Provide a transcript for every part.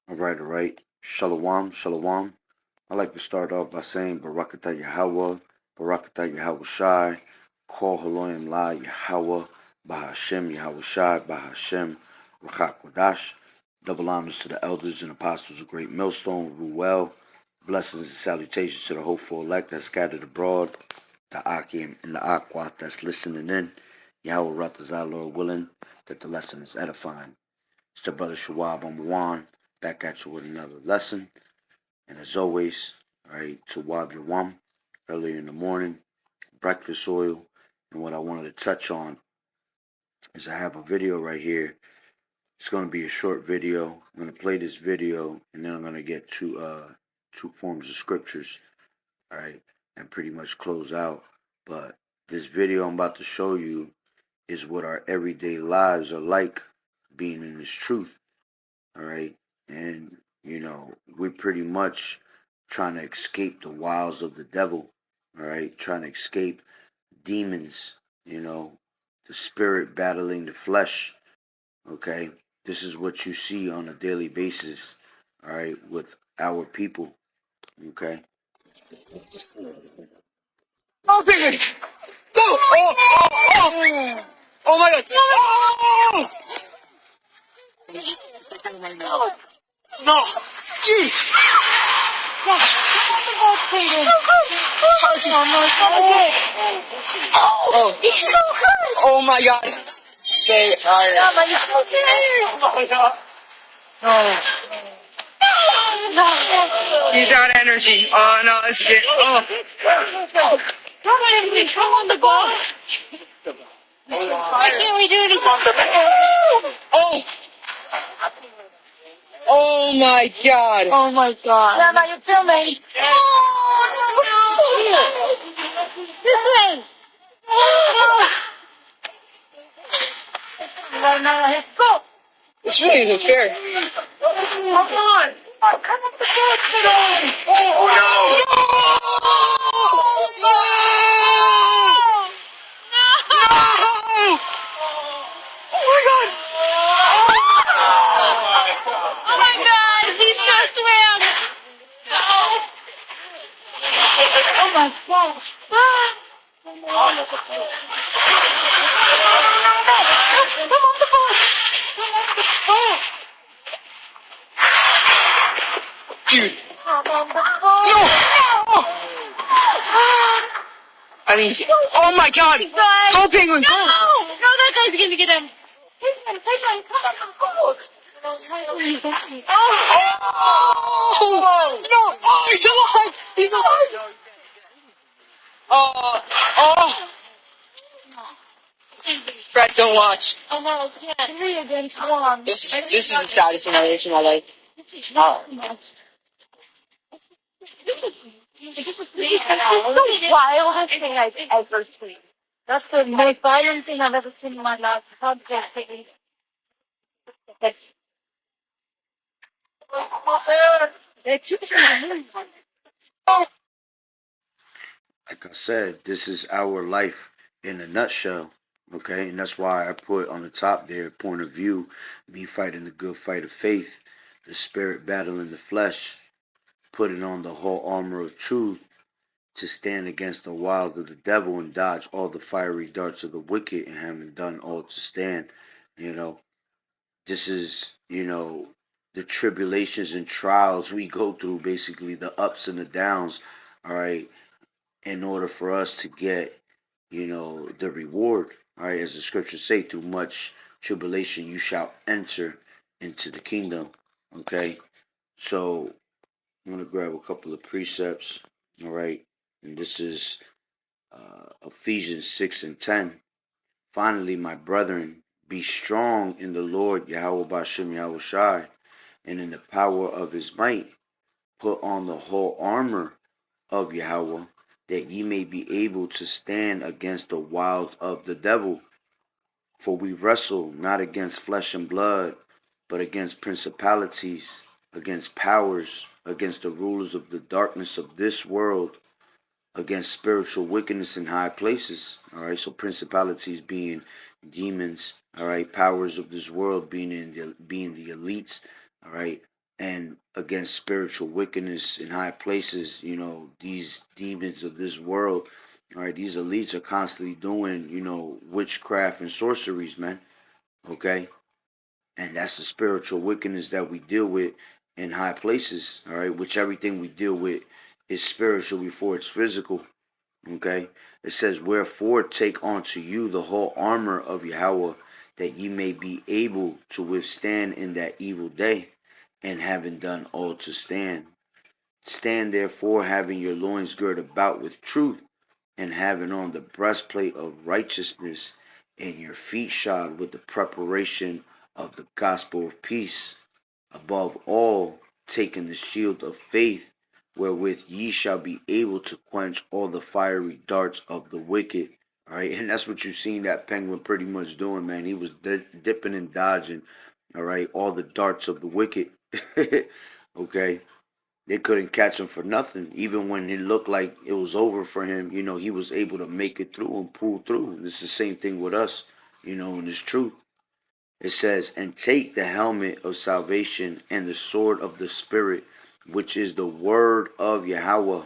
All right. Shalom, shalom. I like to start off by saying Barakatah Yahawah, Barakatah Yahweh Shai, Kol Haloim La Yahawah, Bahashem Yahweh Shai, Bahashem Rakak Wadash. Double homage to the elders and apostles of Great Millstone, Ruel. Blessings and salutations to the hopeful elect that scattered abroad, the Akim and the Aquat that's listening in. Yahweh Ratazah, Lord willing, that the lesson is edifying. It's the brother Shawab on Juan, back at you with another lesson. And as always, all right, to Wab Yawam, earlier in the morning, breakfast oil. And what I wanted to touch on is I have a video right here. It's going to be a short video. I'm going to play this video, and then I'm going to get two forms of scriptures, all right, and pretty much close out. But this video I'm about to show you is what our everyday lives are like being in this truth, all right? And, we're pretty much trying to escape the wiles of the devil, all right? Trying to escape demons, the spirit battling the flesh, okay? This is what you see on a daily basis, all right, with our people, okay? Oh, baby! Go! Oh, oh, oh! Oh my god! Oh! No! Jeez! Oh, he's so good! Oh my god! Say it. Mama, you're so good! Oh my god! No! He's out energy. Oh no, it's good. Oh! Come on the ball! Why can't we do anything? Oh! Oh my god! Oh my god! Grandma, you're filming! Oh no! This way! Go! This really isn't fair. Come on! Come up the board today! Oh no! No! No! Oh my god! Oh my god! He's gonna swim! Oh my god! Come on the boat! Dude! No! I mean, oh my god! Go Penguin, go! No! No, that guy's gonna get him! Penguin, come on! Oh! No! Oh, he's alive! He's alive! Oh! Brad, don't watch. Oh no, I can't. 3 against 1. This is the saddest thing I've ever seen in my life. This is the wildest thing I've ever seen. That's the most violent thing I've ever seen in my life. I can't get it. Like I said, this is our life in a nutshell, okay? And that's why I put on the top there, point of view, me fighting the good fight of faith, the spirit battling the flesh, putting on the whole armor of truth to stand against the wiles of the devil and dodge all the fiery darts of the wicked, and having done all to stand. This is, the tribulations and trials we go through, basically the ups and the downs, all right, in order for us to get, the reward. All right, as the scriptures say, through much tribulation you shall enter into the kingdom. Okay, so I'm gonna grab a couple of precepts. All right, and this is Ephesians 6:10. Finally, my brethren, be strong in the Lord Yahweh Bashem Yahweh Shai, and in the power of his might. Put on the whole armor of Yahweh, that ye may be able to stand against the wiles of the devil. For we wrestle not against flesh and blood, but against principalities, against powers, against the rulers of the darkness of this world, against spiritual wickedness in high places. All right, so principalities being demons. All right, powers of this world being the elites. All right, and against spiritual wickedness in high places. You know, these demons of this world, all right, these elites are constantly doing, you know, witchcraft and sorceries, man. Okay, and that's the spiritual wickedness that we deal with in high places. All right, which everything we deal with is spiritual before it's physical. Okay, it says, "Wherefore take unto you the whole armor of Yahweh, that ye may be able to withstand in that evil day, and having done all to stand. Stand therefore, having your loins girt about with truth, and having on the breastplate of righteousness, and your feet shod with the preparation of the gospel of peace. Above all, taking the shield of faith, wherewith ye shall be able to quench all the fiery darts of the wicked." All right, and that's what you seen that penguin pretty much doing, man. He was dipping and dodging, all right, all the darts of the wicked. Okay, they couldn't catch him for nothing. Even when it looked like it was over for him, you know, he was able to make it through and pull through. And it's the same thing with us, you know, and it's true. It says, "And take the helmet of salvation and the sword of the Spirit, which is the word of Yahweh,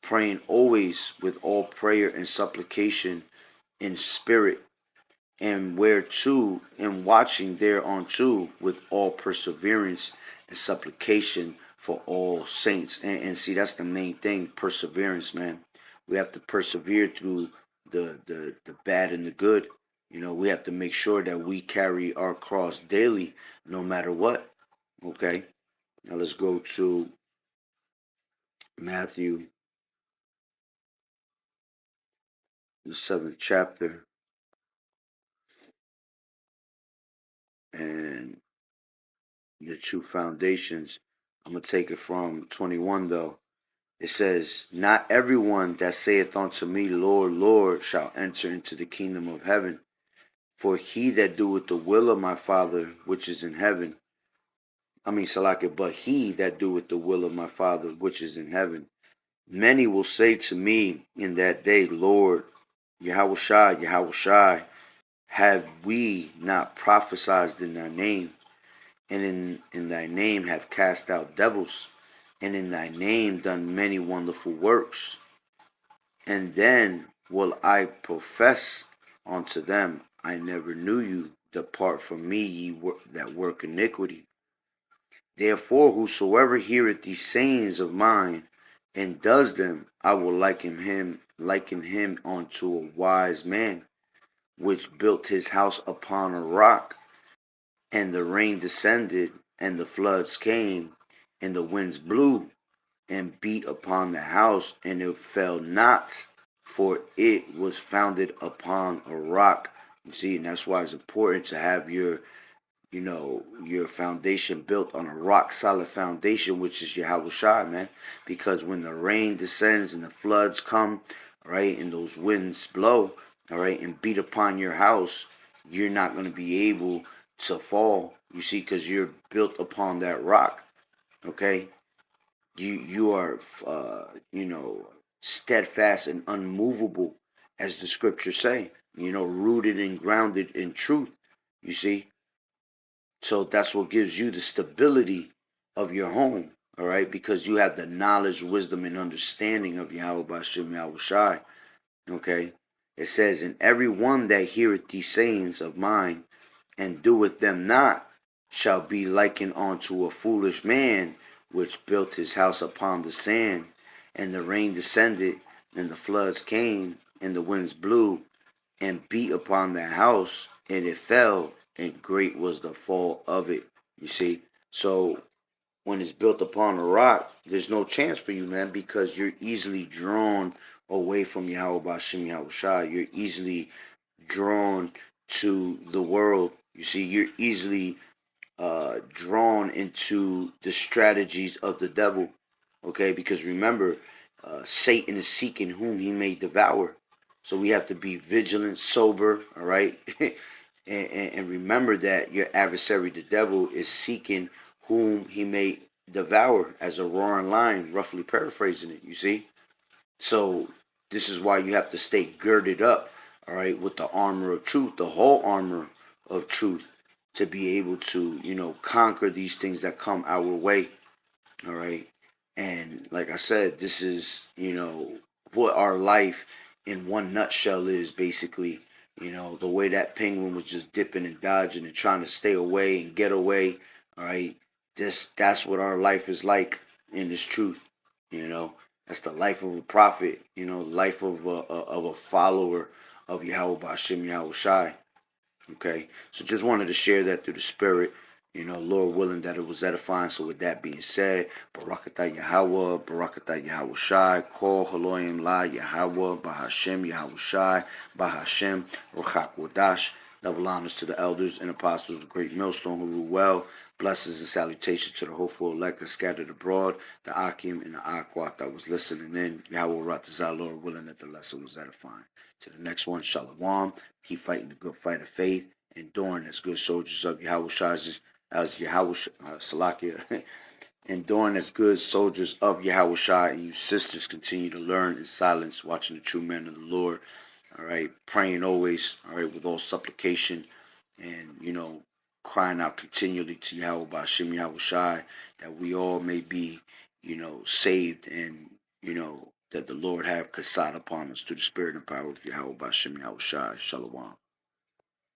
praying always with all prayer and supplication in spirit, and whereto and watching thereunto with all perseverance and supplication for all saints." And see, that's the main thing, perseverance, man. We have to persevere through the bad and the good. You know, we have to make sure that we carry our cross daily, no matter what. Okay, now let's go to Matthew, the 7th chapter, and the two foundations. I'm going to take it from 21 though. It says, "Not everyone that saith unto me, Lord, Lord, shall enter into the kingdom of heaven, for he that doeth the will of my Father which is in heaven." Salaki, "but he that doeth the will of my Father which is in heaven. Many will say to me in that day, Lord, Yahawashi, Yahawashi, have we not prophesied in thy name, and in thy name have cast out devils, and in thy name done many wonderful works? And then will I profess unto them, I never knew you. Depart from me, ye that work iniquity. Therefore, whosoever heareth these sayings of mine and does them, I will liken him unto a wise man, which built his house upon a rock. And the rain descended, and the floods came, and the winds blew and beat upon the house, and it fell not, for it was founded upon a rock." You see, and that's why it's important to have your foundation built on a rock solid foundation, which is Yahawashi, man. Because when the rain descends and the floods come, all right, and those winds blow, all right, and beat upon your house, you're not going to be able to fall. You see, because you're built upon that rock. Okay, you are steadfast and unmovable, as the scriptures say. Rooted and grounded in truth. You see, so that's what gives you the stability of your home. All right, because you have the knowledge, wisdom, and understanding of Yahweh Bashem Yahweh Shai. Okay, it says, "And every one that heareth these sayings of mine and doeth them not shall be likened unto a foolish man, which built his house upon the sand. And the rain descended, and the floods came, and the winds blew, and beat upon that house, and it fell, and great was the fall of it." You see? So when it's built upon a rock, there's no chance for you, man, because you're easily drawn away from Yahweh Bashim Yahweh Shai. You're easily drawn to the world. You see, you're easily drawn into the strategies of the devil. Okay, because remember, Satan is seeking whom he may devour. So we have to be vigilant, sober, all right? and remember that your adversary, the devil, is seeking whom he may devour, as a roaring lion, roughly paraphrasing it, you see? So this is why you have to stay girded up, all right, with the armor of truth, the whole armor of truth. to be able to, conquer these things that come our way. All right. And like I said, this is, what our life in one nutshell is basically. The way that penguin was just dipping and dodging and trying to stay away and get away. All right. That's what our life is like in this truth. You know, that's the life of a prophet, life of a follower of Yahweh Bashim Yahweh Shai. Okay, so just wanted to share that through the spirit, Lord willing that it was edifying. So with that being said, Barakatah Yahweh, Barakatah Yahweh Shai, Kol Haloyim La Yahweh, Bahashem Yahweh Shai, Bahashem, Ruchak Wadash. Double honors to the elders and apostles of the great millstone who rule well. Blessings and salutations to the hopeful elect scattered abroad, the Akim and the Akwat that was listening in. Yahweh Ratazah, Lord willing that the lesson was edifying. To the next one, Shalom. Keep fighting the good fight of faith, enduring as good soldiers of Yahweh as Yahweh Salakia, enduring as good soldiers of Yahweh Shai, and you sisters continue to learn in silence, watching the true man of the Lord. All right, praying always, all right, with all supplication and, crying out continually to Yahweh Bashim Yahweh Shai, that we all may be, saved and, that the Lord have kasad upon us through the spirit and power of Yahweh Bashim Yahweh Shai. Shalom.